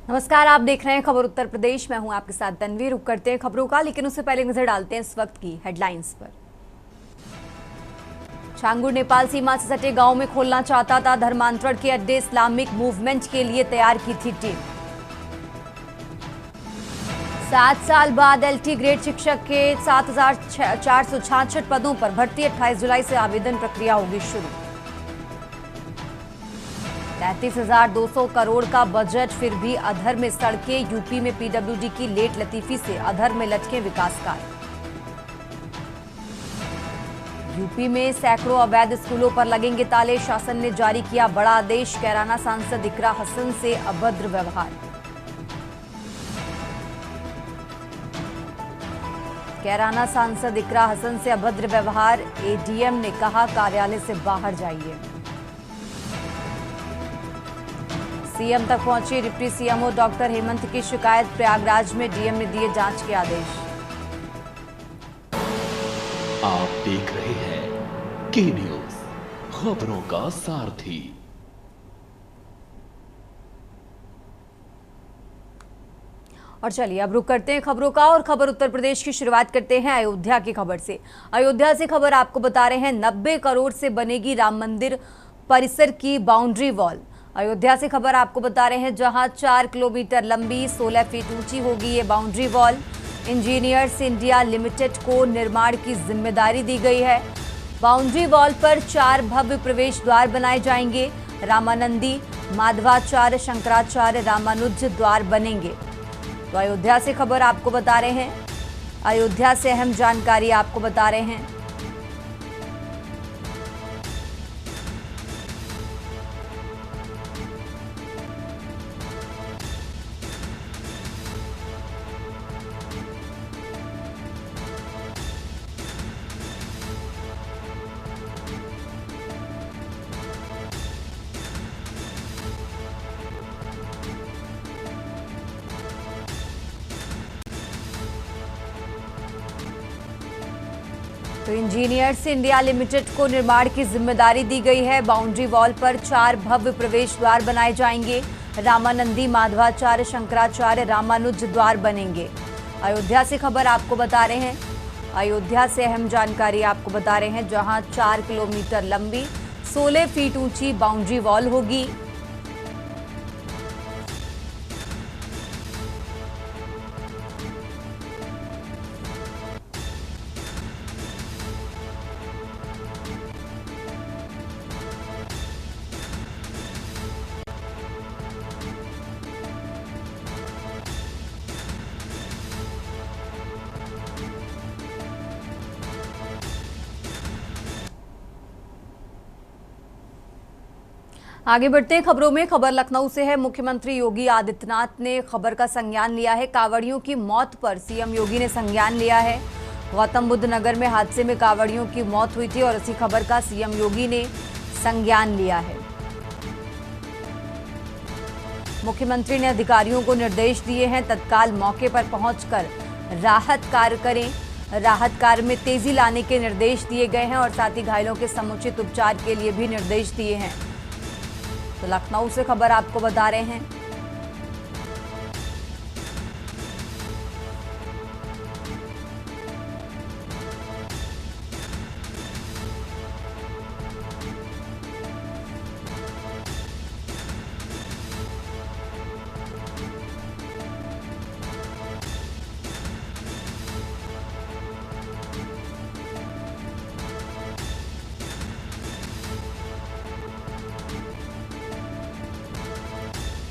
नमस्कार, आप देख रहे हैं खबर उत्तर प्रदेश। मैं हूं आपके साथ तनवीर। रुक करते हैं खबरों का, लेकिन उससे पहले नजर डालते हैं इस वक्त की हेडलाइंस पर। छांगुर नेपाल सीमा से सटे गांव में खोलना चाहता था धर्मांतरण के अड्डे। इस्लामिक मूवमेंट के लिए तैयार की थी टीम। 7 साल बाद एलटी ग्रेड शिक्षक के 7,466 पदों पर भर्ती। 28 जुलाई से आवेदन प्रक्रिया होगी शुरू। 33,200 करोड़ का बजट, फिर भी अधर में सड़कें। यूपी में पीडब्ल्यूडी की लेट लतीफी से अधर में लटके विकास कार्य। यूपी में सैकड़ों अवैध स्कूलों पर लगेंगे ताले। शासन ने जारी किया बड़ा आदेश। कैराना सांसद इकरा हसन से अभद्र व्यवहार। कैराना सांसद इकरा हसन से अभद्र व्यवहार। एडीएम ने कहा कार्यालय से बाहर जाइए। सीएम तक पहुंची डिप्टी सीएमओ डॉक्टर हेमंत की शिकायत। प्रयागराज में डीएम ने दिए जांच के आदेश। आप देख रहे हैं के न्यूज, खबरों का सारथी। और चलिए अब रुक करते हैं खबरों का और खबर उत्तर प्रदेश की शुरुआत करते हैं अयोध्या की खबर से। अयोध्या से खबर आपको बता रहे हैं 90 करोड़ से बनेगी राम मंदिर परिसर की बाउंड्री वॉल। अयोध्या से खबर आपको बता रहे हैं जहां 4 किलोमीटर लंबी 16 फीट ऊंची होगी ये boundary wall. Engineers India limited को निर्माण की जिम्मेदारी दी गई है। बाउंड्री वॉल पर 4 भव्य प्रवेश द्वार बनाए जाएंगे। रामानंदी, माधवाचार्य, शंकराचार्य, रामानुज द्वार बनेंगे। तो अयोध्या से खबर आपको बता रहे हैं, अयोध्या से अहम जानकारी आपको बता रहे हैं। तो इंजीनियर्स इंडिया लिमिटेड को निर्माण की जिम्मेदारी दी गई है। बाउंड्री वॉल पर 4 भव्य प्रवेश द्वार बनाए जाएंगे। रामानंदी, माधवाचार्य, शंकराचार्य, रामानुज द्वार बनेंगे। अयोध्या से खबर आपको बता रहे हैं, अयोध्या से अहम जानकारी आपको बता रहे हैं जहां 4 किलोमीटर लंबी 16 फीट ऊंची बाउंड्री वॉल होगी। आगे बढ़ते हैं खबरों में। खबर लखनऊ से है। मुख्यमंत्री योगी आदित्यनाथ ने खबर का संज्ञान लिया है। कांवड़ियों की मौत पर सीएम योगी ने संज्ञान लिया है। गौतम बुद्ध नगर में हादसे में कांवड़ियों की मौत हुई थी और इसी खबर का सीएम योगी ने संज्ञान लिया है। मुख्यमंत्री ने अधिकारियों को निर्देश दिए हैं तत्काल मौके पर पहुंचकर राहत कार्य करें। राहत कार्य में तेजी लाने के निर्देश दिए गए हैं और साथ ही घायलों के समुचित उपचार के लिए भी निर्देश दिए हैं। तो लखनऊ से खबर आपको बता रहे हैं।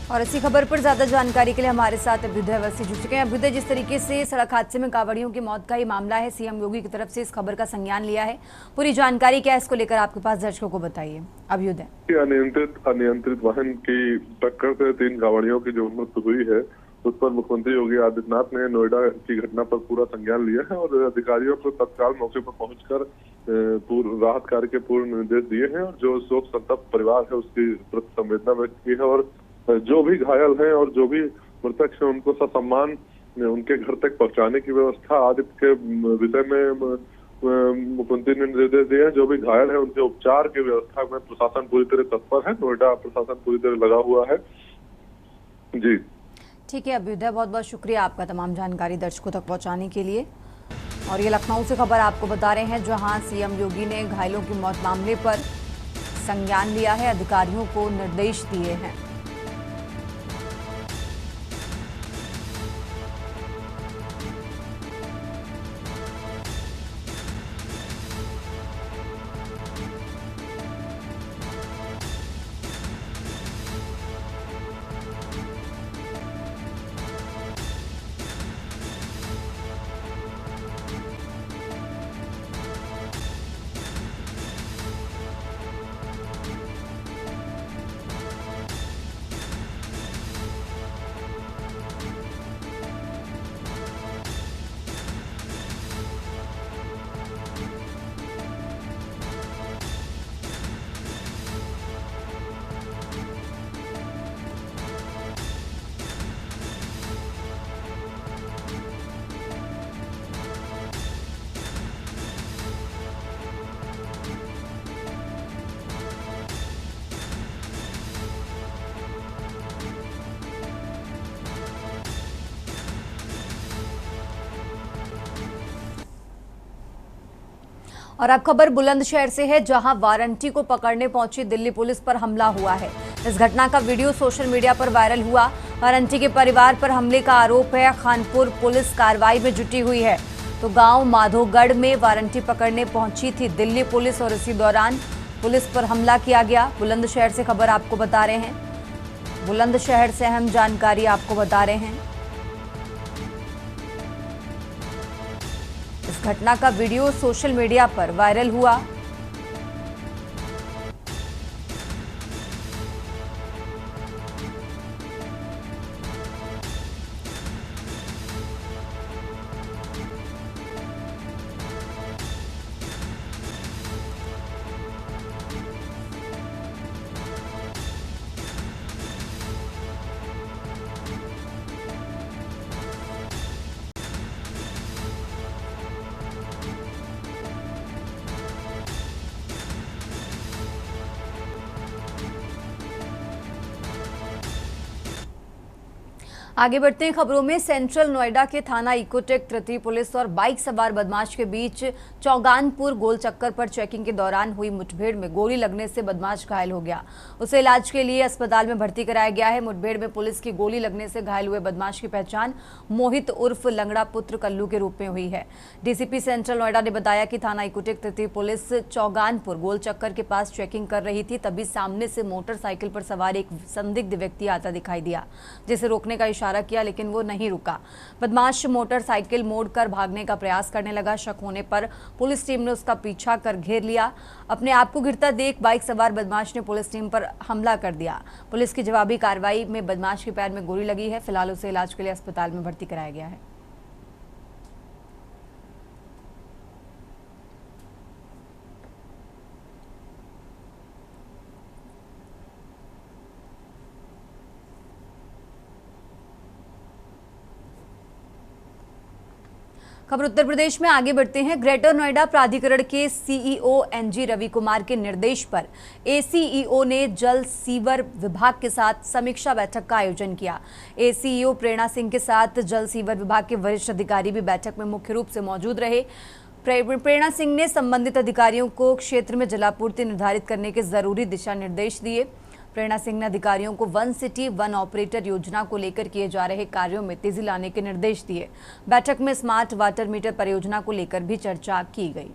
और इसी खबर पर ज्यादा जानकारी के लिए हमारे साथ अभ्युदय अवस्थी जुड़ चुके हैं। अभ्युदय, जिस तरीके से सड़क हादसे में कांवड़ियों की मौत का ही मामला है, सीएम योगी की तरफ से इस खबर का संज्ञान लिया है, पूरी जानकारी क्या है इसको लेकर आपके पास दर्शकों को बताइए। अभ्युदय। अनियंत्रित वाहन की टक्कर से 3 कांवड़ियों की जो मृत्यु हुई है उस पर मुख्यमंत्री योगी आदित्यनाथ ने नोएडा की घटना पर पूरा संज्ञान लिया है और अधिकारियों को तत्काल मौके पर पहुंचकर राहत कार्य के पूर्ण निर्देश दिए हैं और जो शोक संतप्त परिवार है उसकी प्रति संवेदना व्यक्त की है और जो भी घायल हैं और जो भी मृतक हैं उनको ससम्मान उनके घर तक पहुंचाने की व्यवस्था आदित्य के विषय में मुख्यमंत्री ने निर्देश दिए हैं। जो भी घायल है उनके उपचार की व्यवस्था में प्रशासन पूरी तरह तत्पर है। नोएडा प्रशासन पूरी तरह लगा हुआ है। जी ठीक है अभ्युदय, बहुत बहुत शुक्रिया आपका तमाम जानकारी दर्शकों तक पहुंचाने के लिए। और ये लखनऊ से खबर आपको बता रहे हैं, जहां सीएम योगी ने घायलों की मौत मामले पर संज्ञान लिया है, अधिकारियों को निर्देश दिए हैं। और अब खबर बुलंदशहर से है, जहां वारंटी को पकड़ने पहुंची दिल्ली पुलिस पर हमला हुआ है। इस घटना का वीडियो सोशल मीडिया पर वायरल हुआ। वारंटी के परिवार पर हमले का आरोप है। खानपुर पुलिस कार्रवाई में जुटी हुई है। तो गांव माधोगढ़ में वारंटी पकड़ने पहुंची थी दिल्ली पुलिस और इसी दौरान पुलिस पर हमला किया गया। बुलंदशहर से खबर आपको बता रहे हैं, बुलंदशहर से अहम जानकारी आपको बता रहे हैं। इस घटना का वीडियो सोशल मीडिया पर वायरल हुआ। आगे बढ़ते हैं खबरों में। सेंट्रल नोएडा के थाना इकोटेक तृतीय पुलिस और बाइक सवार बदमाश के बीच चौगानपुर गोल चक्कर पर चेकिंग के दौरान हुई मुठभेड़ में गोली लगने से बदमाश घायल हो गया। उसे इलाज के लिए अस्पताल में भर्ती कराया गया है। मुठभेड़ में पुलिस की गोली लगने से घायल हुए बदमाश की पहचान मोहित उर्फ लंगड़ा पुत्र कल्लू के रूप में हुई है। डीसीपी सेंट्रल नोएडा ने बताया कि थाना इकोटेक तृतीय पुलिस चौगानपुर गोल चक्कर के पास चेकिंग कर रही थी, तभी सामने से मोटरसाइकिल पर सवार एक संदिग्ध व्यक्ति आता दिखाई दिया, जिसे रोकने का इशारा किया लेकिन वो नहीं रुका। बदमाश मोटरसाइकिल मोड़कर भागने का प्रयास करने लगा। शक होने पर पुलिस टीम ने उसका पीछा कर घेर लिया। अपने आप को गिरता देख बाइक सवार बदमाश ने पुलिस टीम पर हमला कर दिया। पुलिस की जवाबी कार्रवाई में बदमाश के पैर में गोली लगी है। फिलहाल उसे इलाज के लिए अस्पताल में भर्ती कराया गया है। खबर उत्तर प्रदेश में आगे बढ़ते हैं। ग्रेटर नोएडा प्राधिकरण के सीईओ एनजी रवि कुमार के निर्देश पर एसीईओ ने जल सीवर विभाग के साथ समीक्षा बैठक का आयोजन किया। एसीईओ प्रेरणा सिंह के साथ जल सीवर विभाग के वरिष्ठ अधिकारी भी बैठक में मुख्य रूप से मौजूद रहे। प्रेरणा सिंह ने संबंधित अधिकारियों को क्षेत्र में जलापूर्ति निर्धारित करने के जरूरी दिशा निर्देश दिए। प्रेरणा सिंह ने अधिकारियों को वन सिटी वन ऑपरेटर योजना को लेकर किए जा रहे कार्यों में तेजी लाने के निर्देश दिए। बैठक में स्मार्ट वाटर मीटर परियोजना को लेकर भी चर्चा की गई।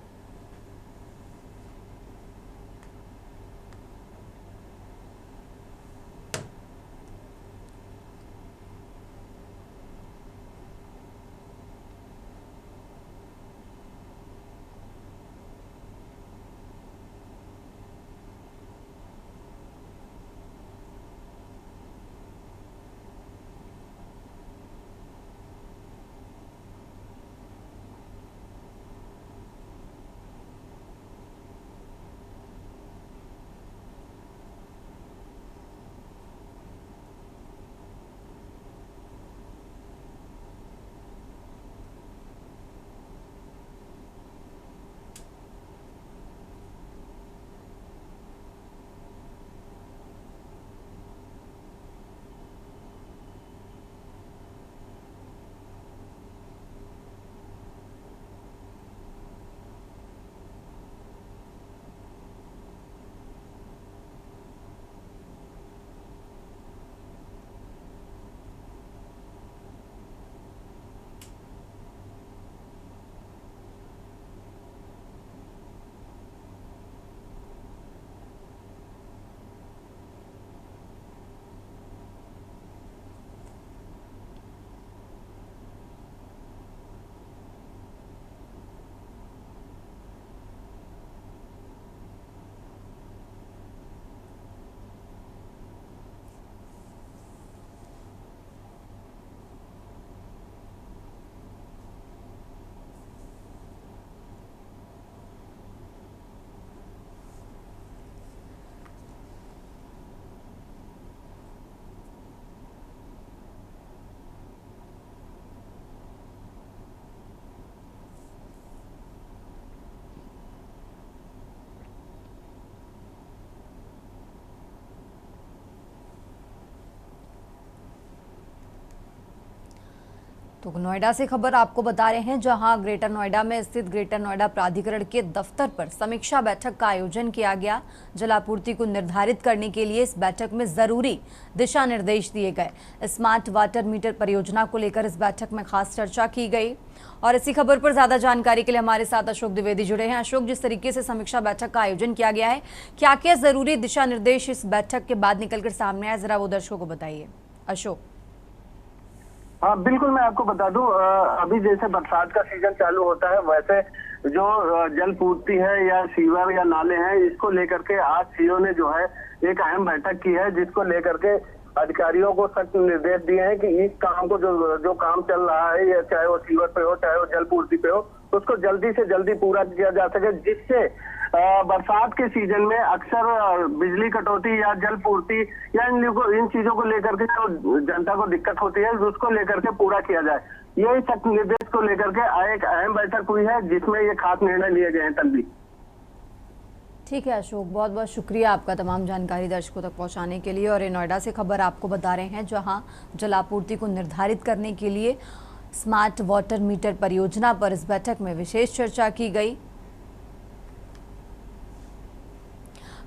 तो नोएडा से खबर आपको बता रहे हैं, जहां ग्रेटर नोएडा में स्थित ग्रेटर नोएडा प्राधिकरण के दफ्तर पर समीक्षा बैठक का आयोजन किया गया। जल आपूर्ति को निर्धारित करने के लिए इस बैठक में जरूरी दिशा निर्देश दिए गए। स्मार्ट वाटर मीटर परियोजना को लेकर इस बैठक में खास चर्चा की गई। और इसी खबर पर ज्यादा जानकारी के लिए हमारे साथ अशोक द्विवेदी जुड़े हैं। अशोक, जिस तरीके से समीक्षा बैठक का आयोजन किया गया है, क्या क्या जरूरी दिशा निर्देश इस बैठक के बाद निकलकर सामने आए, जरा वो दर्शकों को बताइए। अशोक। हाँ बिल्कुल, मैं आपको बता दूं, अभी जैसे बरसात का सीजन चालू होता है, वैसे जो जल पूर्ति है या सीवर या नाले हैं, इसको लेकर के आज सीओ ने जो है एक अहम बैठक की है, जिसको लेकर के अधिकारियों को सख्त निर्देश दिए हैं कि इस काम को जो काम चल रहा है, या चाहे वो सीवर पे हो चाहे वो जल पूर्ति पे हो, उसको जल्दी से जल्दी पूरा किया जा सके, जिससे बरसात के सीजन में अक्सर बिजली कटौती या जल पूर्ति या इन चीजों को लेकर के जो जनता को दिक्कत होती है, उसको लेकर के पूरा किया जाए। यही सख्त निर्देश को लेकर के एक अहम बैठक हुई है, जिसमें ये खास निर्णय लिए गए हैं। तनवी। ठीक है अशोक, बहुत बहुत शुक्रिया आपका तमाम जानकारी दर्शकों तक पहुंचाने के लिए। और ये नोएडा से खबर आपको बता रहे हैं, जहां जल आपूर्ति को निर्धारित करने के लिए स्मार्ट वाटर मीटर परियोजना पर इस बैठक में विशेष चर्चा की गई।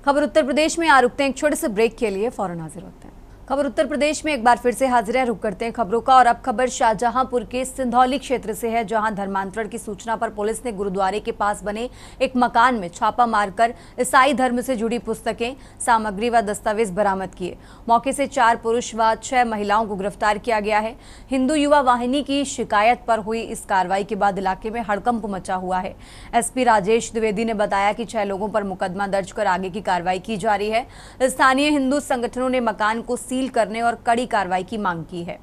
खबर उत्तर प्रदेश में आ रुकते हैं एक छोटे से ब्रेक के लिए, फौरन हाजिर होते हैं। खबर उत्तर प्रदेश में एक बार फिर से हाजिर है, रुक करते हैं खबरों का। और अब खबर शाहजहांपुर के सिंधौली क्षेत्र से है, जहां धर्मांतरण की सूचना पर पुलिस ने गुरुद्वारे के पास बने एक मकान में छापा मारकर ईसाई धर्म से जुड़ी पुस्तकें, सामग्री व दस्तावेज बरामद किए। मौके से 4 पुरुष व 6 महिलाओं को गिरफ्तार किया गया है। हिंदू युवा वाहिनी की शिकायत पर हुई इस कार्रवाई के बाद इलाके में हड़कंप मचा हुआ है। एसपी राजेश द्विवेदी ने बताया कि 6 लोगों पर मुकदमा दर्ज कर आगे की कार्रवाई की जा रही है। स्थानीय हिंदू संगठनों ने मकान को सील करने और कड़ी कार्रवाई की मांग की है।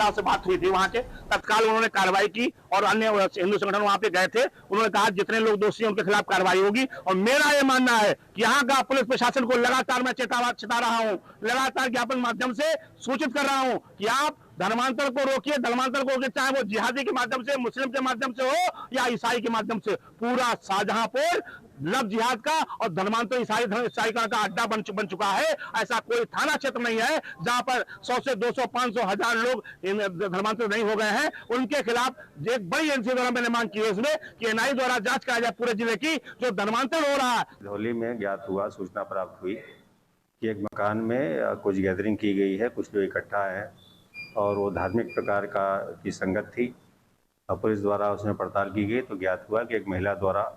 से बात हुई थी, वहां से तत्काल उन्होंने कार्रवाई की और अन्य हिंदू संगठन वहां पे गए थे। उन्होंने कहा जितने लोग दोषी हैं उनके खिलाफ कार्रवाई होगी। और मेरा ये मानना है कि यहाँ का पुलिस प्रशासन को लगातार मैं चिता रहा हूँ, लगातार ज्ञापन माध्यम से सूचित कर रहा हूँ कि आप धर्मांतर को रोकिए। धर्मांतर को रोकिए, चाहे वो जिहादी के माध्यम से, मुस्लिम के माध्यम से हो या ईसाई के माध्यम से। पूरा शाहजहांपुर लव जिहाद का और धर्मांतर ईसाईकरण का अड्डा बन चुका है। ऐसा कोई थाना क्षेत्र नहीं है जहां पर 100 से 200, 500, 1000 लोग धर्मांतर नहीं हो गए हैं। उनके खिलाफ एक बड़ी एनसीबी द्वारा मैंने मांग की है इसमें कि एनआई द्वारा जांच कराई जाए पूरे जिले की, जो धर्मांतर हो रहा है। सिंधौली में ज्ञात हुआ, सूचना प्राप्त हुई कि एक मकान में कुछ गैदरिंग की गई है, कुछ लोग इकट्ठा है और वो धार्मिक प्रकार की संगत थी। पुलिस द्वारा उसमें पड़ताल की गई तो ज्ञात हुआ कि एक महिला द्वारा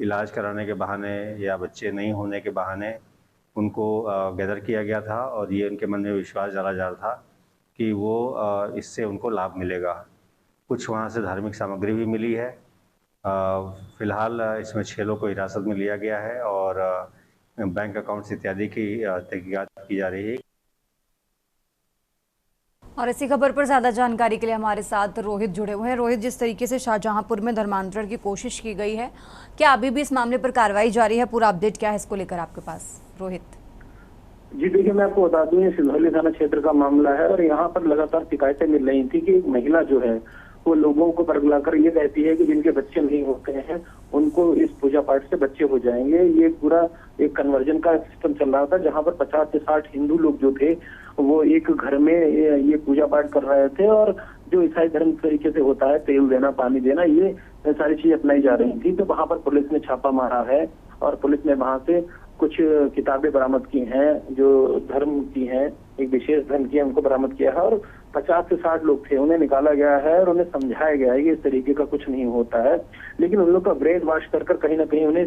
इलाज कराने के बहाने या बच्चे नहीं होने के बहाने उनको गैदर किया गया था और ये उनके मन में विश्वास डाला जा रहा था कि वो इससे उनको लाभ मिलेगा। कुछ वहाँ से धार्मिक सामग्री भी मिली है। फिलहाल इसमें 6 लोगों को हिरासत में लिया गया है और बैंक अकाउंट्स इत्यादि की तहकीकात की जा रही है। और इसी खबर पर ज्यादा जानकारी के लिए हमारे साथ रोहित जुड़े हुए हैं। रोहित, जिस तरीके से शाहजहांपुर में धर्मांतरण की कोशिश की गई है, क्या अभी भी इस मामले पर कार्रवाई जारी है? पूरा अपडेट क्या है इसको लेकर आपके पास, रोहित? जी देखिए, मैं आपको बता दूं, ये सिंधौली थाना क्षेत्र का मामला है और यहाँ पर लगातार शिकायतें मिल रही थी कि एक महिला जो है वो लोगों को बरगलाकर ये कहती है कि जिनके बच्चे नहीं होते हैं उनको इस पूजा पाठ से बच्चे हो जाएंगे। ये पूरा एक कन्वर्जन का सिस्टम चल रहा था, जहाँ पर 50 से 60 हिंदू लोग जो थे वो एक घर में ये पूजा पाठ कर रहे थे और जो ईसाई धर्म तरीके से होता है, तेल देना, पानी देना, ये सारी चीजें अपनाई जा रही थी। तो वहां पर पुलिस ने छापा मारा है और पुलिस ने वहां से कुछ किताबें बरामद की हैं जो धर्म की हैं, एक विशेष धर्म की है, उनको बरामद किया है। और 50 से 60 लोग थे, उन्हें निकाला गया है और उन्हें समझाया गया है कि इस तरीके का कुछ नहीं होता है। लेकिन उन लोग का ब्रेन वॉश कर कहीं ना कहीं उन्हें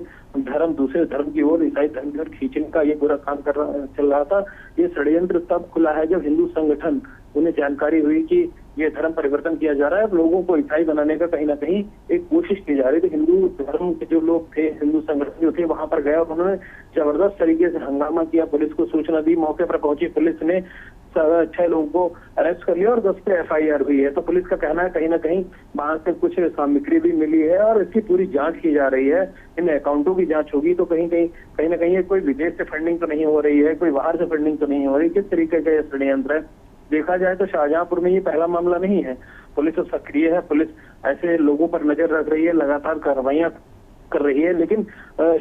दूसरे धर्म की ओर, ईसाई धर्म की ओर खींचने का ये पूरा काम चल रहा था। ये षड्यंत्र तब खुला है जब हिंदू संगठन, उन्हें जानकारी हुई कि ये धर्म परिवर्तन किया जा रहा है, लोगों को ईसाई बनाने का कहीं ना कहीं एक कोशिश की जा रही थी। हिंदू धर्म के जो लोग थे, हिंदू संगठन जो थे, वहां पर गए और उन्होंने जबरदस्त तरीके से हंगामा किया। पुलिस को सूचना दी, मौके पर पहुंची पुलिस ने 6 लोगों को अरेस्ट कर लिया और 10 पे FIR हुई है। तो पुलिस का कहना है कहीं ना कहीं वहां से कुछ सामग्री भी मिली है और इसकी पूरी जांच की जा रही है। इन अकाउंटों की जांच होगी तो कहीं ना कहीं कोई विदेश से फंडिंग तो नहीं हो रही है, कोई बाहर से फंडिंग तो नहीं हो रही। किस तरीके का यह षड्यंत्र है? देखा जाए तो शाहजहांपुर में ये पहला मामला नहीं है। पुलिस तो सक्रिय है, पुलिस ऐसे लोगों पर नजर रख रही है, लगातार कार्रवाइयां कर रही है। लेकिन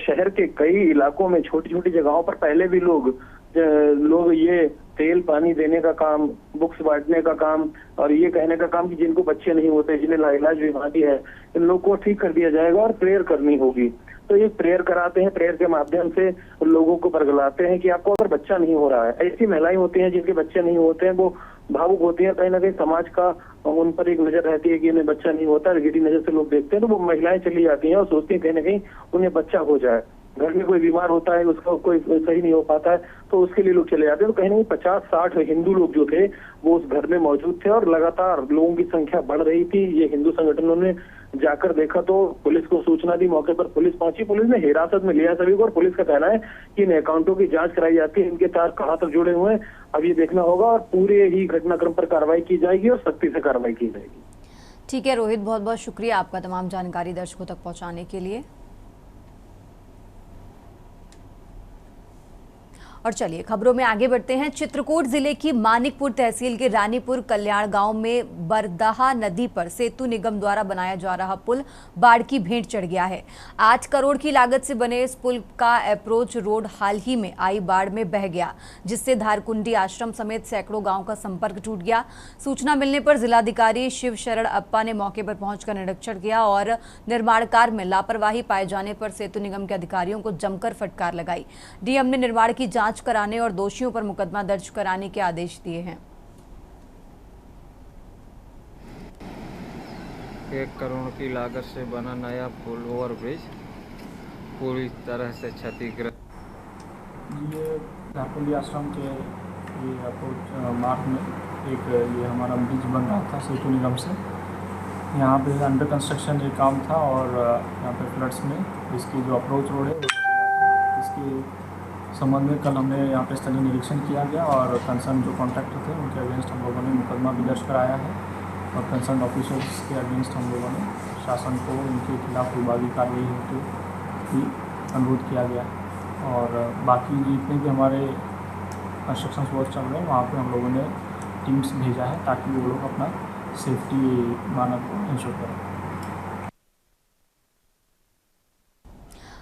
शहर के कई इलाकों में छोटी छोटी जगहों पर पहले भी लोग ये तेल पानी देने का काम, बुक्स बांटने का काम और ये कहने का काम कि जिनको बच्चे नहीं होते, जिन्हें लाइलाज बीमारी है, इन लोग को ठीक कर दिया जाएगा और प्रेयर करनी होगी। तो ये प्रेयर कराते हैं, प्रेयर के माध्यम से लोगों को बरगलाते हैं कि आपको अगर बच्चा नहीं हो रहा है। ऐसी महिलाएं होती हैं जिनके बच्चे नहीं होते हैं, वो भावुक होती हैं, कहीं ना कहीं समाज का उन पर एक नजर रहती है कि उन्हें बच्चा नहीं होता, गिरी नजर से लोग देखते हैं, तो वो महिलाएं चली जाती हैं और सोचती हैं कहीं ना कहीं उन्हें बच्चा हो जाए। घर में कोई बीमार होता है, उसका कोई सही नहीं हो पाता है, तो उसके लिए लोग चले जाते हैं। तो कहीं ना कहीं 50-60 हिंदू लोग जो थे वो उस घर में मौजूद थे और लगातार लोगों की संख्या बढ़ रही थी। ये हिंदू संगठनों ने जाकर देखा तो पुलिस को सूचना दी, मौके पर पुलिस पहुंची, पुलिस ने हिरासत में लिया सभी को और पुलिस का कहना है कि इन अकाउंटों की जांच कराई जाती है, इनके तार कहां तक जुड़े हुए हैं अब ये देखना होगा और पूरे ही घटनाक्रम पर कार्रवाई की जाएगी और सख्ती से कार्रवाई की जाएगी। ठीक है रोहित, बहुत बहुत शुक्रिया आपका तमाम जानकारी दर्शकों तक पहुंचाने के लिए। और चलिए खबरों में आगे बढ़ते हैं। चित्रकूट जिले की मानिकपुर तहसील के रानीपुर कल्याण गांव में बरदहा नदी पर सेतु निगम द्वारा बनाया जा रहा पुल बाढ़ की भेंट चढ़ गया है। 8 करोड़ की लागत से बने इस पुल का अप्रोच रोड हाल ही में आई बाढ़ में बह गया, जिससे धारकुंडी आश्रम समेत सैकड़ों गांव का संपर्क टूट गया। सूचना मिलने पर जिलाधिकारी शिव शरण अप्पा ने मौके पर पहुंचकर निरीक्षण किया और निर्माण कार्य में लापरवाही पाए जाने पर सेतु निगम के अधिकारियों को जमकर फटकार लगाई। डीएम ने निर्माण की जांच कराने और दोषियों पर मुकदमा दर्ज कराने के आदेश दिए हैं। 1 करोड़ की लागत से बना नया पुल ओवरब्रिज पूरी तरह से क्षतिग्रस्त। ये धारकुंडी आश्रम के ये अप्रोच मार्ग में एक ये हमारा ब्रिज बन रहा था सेतु निगम से। यहाँ पे अंडर कंस्ट्रक्शन ये काम था और यहाँ पे फ्लड्स में इसकी जो अप्रोच रोड है इसके संबंध में कल हमने यहाँ पे स्थलीय निरीक्षण किया गया और कंसर्न जो कॉन्ट्रैक्टर थे उनके अगेंस्ट हम लोगों ने मुकदमा भी दर्ज कराया है और कंसर्न ऑफिसर्स के अगेंस्ट हम लोगों ने शासन को उनके खिलाफ विभागीय कार्रवाई हेतु भी अनुरोध किया गया। और बाकी जितने भी हमारे कंस्ट्रक्शन वर्क चल रहे हैं वहाँ पे हम लोगों ने टीम्स भेजा है ताकि वो लोग अपना सेफ्टी मानक को इंश्योर करें।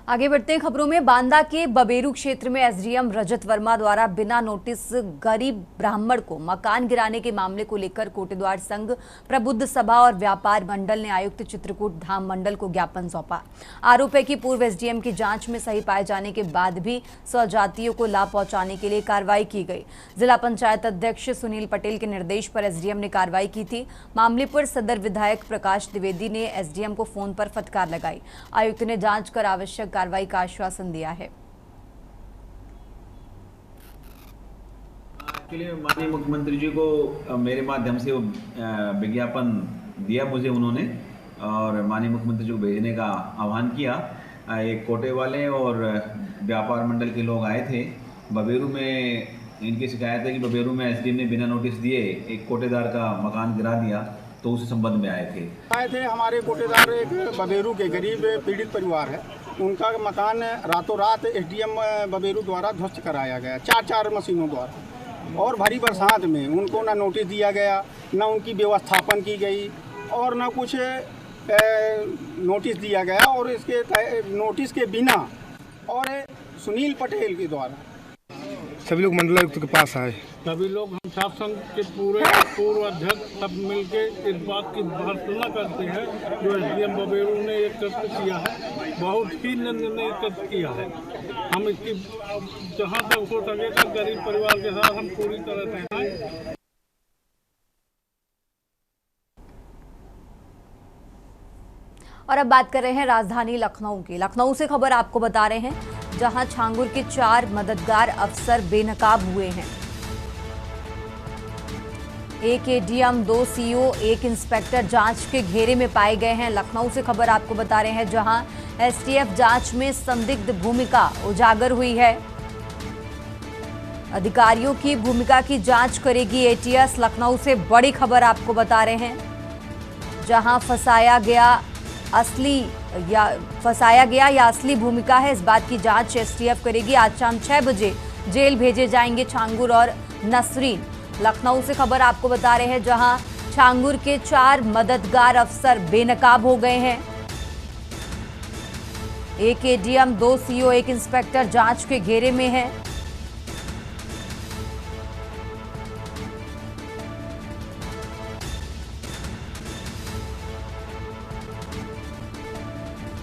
आगे बढ़ते हैं खबरों में। बांदा के बबेरू क्षेत्र में एसडीएम रजत वर्मा द्वारा बिना नोटिस गरीब ब्राह्मण को मकान गिराने के मामले को लेकर कोटेद्वार संघ, प्रबुद्ध सभा और व्यापार मंडल ने आयुक्त चित्रकूट धाम मंडल को ज्ञापन सौंपा। आरोप है कि पूर्व एसडीएम की जांच में सही पाए जाने के बाद भी स्वजातियों को लाभ पहुंचाने के लिए कार्रवाई की गई। जिला पंचायत अध्यक्ष सुनील पटेल के निर्देश पर एसडीएम ने कार्रवाई की थी। मामले पर सदर विधायक प्रकाश द्विवेदी ने एसडीएम को फोन पर फटकार लगाई। आयुक्त ने जांच कर आवश्यक कार्रवाई का आश्वासन दिया है। एक्चुअली माननीय मुख्यमंत्री जी को मेरे माध्यम से विज्ञापन दिया मुझे उन्होंने और माननीय मुख्यमंत्री जी को भेजने का आह्वान किया। एक कोटे वाले और व्यापार मंडल के लोग आए थे बबेरू में। इनकी शिकायत है कि बबेरू में एसडीएम ने बिना नोटिस दिए एक कोटेदार का मकान गिरा दिया, तो उस संबंध में आए थे। हमारे कोटेदार एक बबेरू के गरीब पीड़ित परिवार है, उनका मकान रातों रात एसडीएम बबेरू द्वारा ध्वस्त कराया गया 4 मशीनों द्वारा। और भरी बरसात में उनको ना नोटिस दिया गया, ना उनकी व्यवस्थापन की गई और ना कुछ नोटिस दिया गया। और इसके नोटिस के बिना और सुनील पटेल के द्वारा सभी लोग मंडलायुक्त के पास आए। सभी लोग हम शासन के पूरे पूर्व अध्यक्ष सब मिलके इस बात की भर्त्सना करते हैं जो एसडीएम बबेरू ने एक कृत्य किया है, बहुत ही निंदनीय कृत्य किया है। हम इसकी जहां तक हो सकेगा गरीब परिवार के साथ हम पूरी तरह से हैं। और अब बात कर रहे हैं राजधानी लखनऊ की। लखनऊ से खबर आपको बता रहे हैं जहां छांगुर के 4 मददगार अफसर बेनकाब हुए हैं। एक एडीएम, 2 सीओ, 1 इंस्पेक्टर जांच के घेरे में पाए गए हैं। लखनऊ से खबर आपको बता रहे हैं जहां एसटीएफ जांच में संदिग्ध भूमिका उजागर हुई है। अधिकारियों की भूमिका की जांच करेगी एटीएस। लखनऊ से बड़ी खबर आपको बता रहे हैं जहां फंसाया गया या असली भूमिका है, इस बात की जांच एसटीएफ करेगी। आज शाम 6 बजे जेल भेजे जाएंगे छांगुर और नसरीन। लखनऊ से खबर आपको बता रहे हैं जहां छांगुर के 4 मददगार अफसर बेनकाब हो गए हैं। एक एडीएम, 2 सीओ, 1 इंस्पेक्टर जांच के घेरे में है।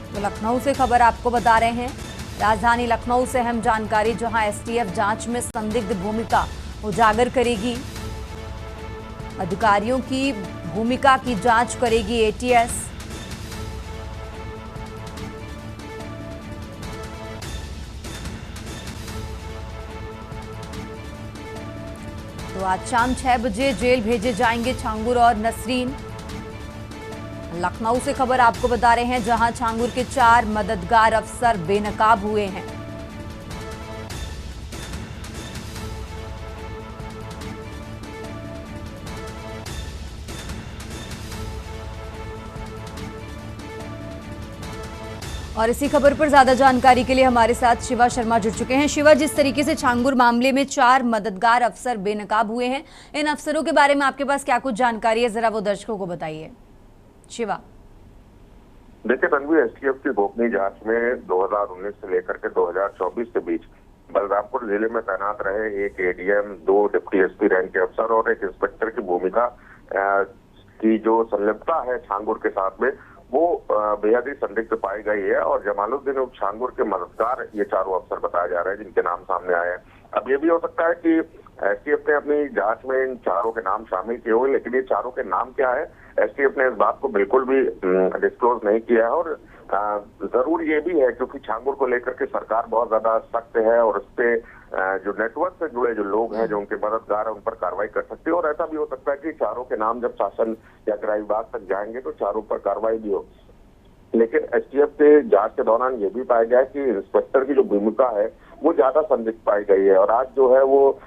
तो लखनऊ से खबर आपको बता रहे हैं। राजधानी लखनऊ से अहम जानकारी, जहां एसटीएफ जांच में संदिग्ध भूमिका उजागर करेगी। अधिकारियों की भूमिका की जांच करेगी एटीएस। तो आज शाम 6 बजे जेल भेजे जाएंगे छांगुर और नसरीन। लखनऊ से खबर आपको बता रहे हैं, जहां छांगुर के 4 मददगार अफसर बेनकाब हुए हैं। और इसी खबर पर ज्यादा जानकारी के लिए हमारे साथ शिवा शर्मा जुड़ चुके हैं। शिवा, जिस तरीके से छांगुर मामले में 4 मददगार अफसर बेनकाब हुए हैं, इन अफसरों के बारे में आपके पास क्या कुछ जानकारी है, जरा वो दर्शकों को बताइए। शिवा। देखिए तन्वी, एसटीएफ की गोपनीय जांच में 2019 से लेकर के 2024 के बीच बलरामपुर जिले में तैनात रहे एक एडीएम, 2 डिप्टी एसपी रैंक के अफसर और एक इंस्पेक्टर की भूमिका की जो संलिप्तता है छांगुर के साथ में, वो बेहद ही संदिग्ध पाई गई है। और जमालुद्दीन उर्फ छांगुर के मददगार ये चारों अफसर बताए जा रहे हैं, जिनके नाम सामने आए हैं। अब ये भी हो सकता है कि एसटीएफ ने अपनी जांच में इन चारों के नाम शामिल किए हुए, लेकिन ये चारों के नाम क्या है, एसटीएफ ने इस बात को बिल्कुल भी डिस्क्लोज नहीं किया है। और जरूर ये भी है क्योंकि छांगुर को लेकर के सरकार बहुत ज्यादा सख्त है और उस पे जो नेटवर्क से जुड़े जो लोग हैं, जो उनके मददगार हैं, उन पर कार्रवाई कर सकती है। और ऐसा भी हो सकता है कि चारों के नाम जब शासन या गृह विभाग तक जाएंगे तो चारों पर कार्रवाई भी हो। लेकिन एसटीएफ के जांच के दौरान ये भी पाया गया कि इंस्पेक्टर की जो भूमिका है वो ज्यादा संदिग्ध पाई गई है। और आज जो है वो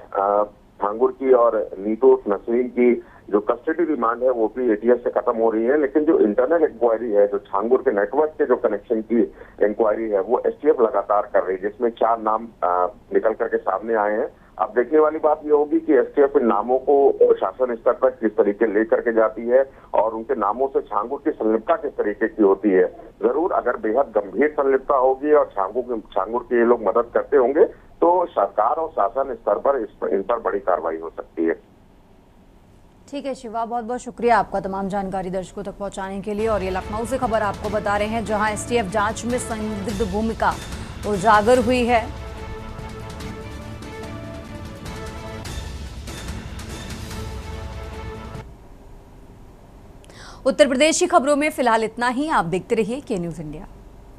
छांगुर की और नीतू नसरीन की जो कस्टडी रिमांड है वो भी एटीएस से खत्म हो रही है। लेकिन जो इंटरनल इंक्वायरी है, जो छांगुर के नेटवर्क के जो कनेक्शन की इंक्वायरी है, वो एसटीएफ लगातार कर रही है, जिसमें 4 नाम निकल करके सामने आए हैं। अब देखने वाली बात ये होगी कि एसटीएफ इन नामों को शासन स्तर तक किस तरीके लेकर के जाती है और उनके नामों से छांगुर की संलिप्तता किस तरीके की होती है। जरूर अगर बेहद गंभीर संलिप्तता होगी और छांगुर के ये लोग मदद करते होंगे तो सरकार और शासन स्तर पर इन पर बड़ी कार्रवाई हो सकती है। ठीक है शिवा, बहुत बहुत शुक्रिया आपका तमाम जानकारी दर्शकों तक पहुंचाने के लिए। और ये लखनऊ से खबर आपको बता रहे हैं, जहां एसटीएफ जांच में संदिग्ध भूमिका उजागर हुई है। उत्तर प्रदेश की खबरों में फिलहाल इतना ही। आप देखते रहिए के न्यूज़ इंडिया।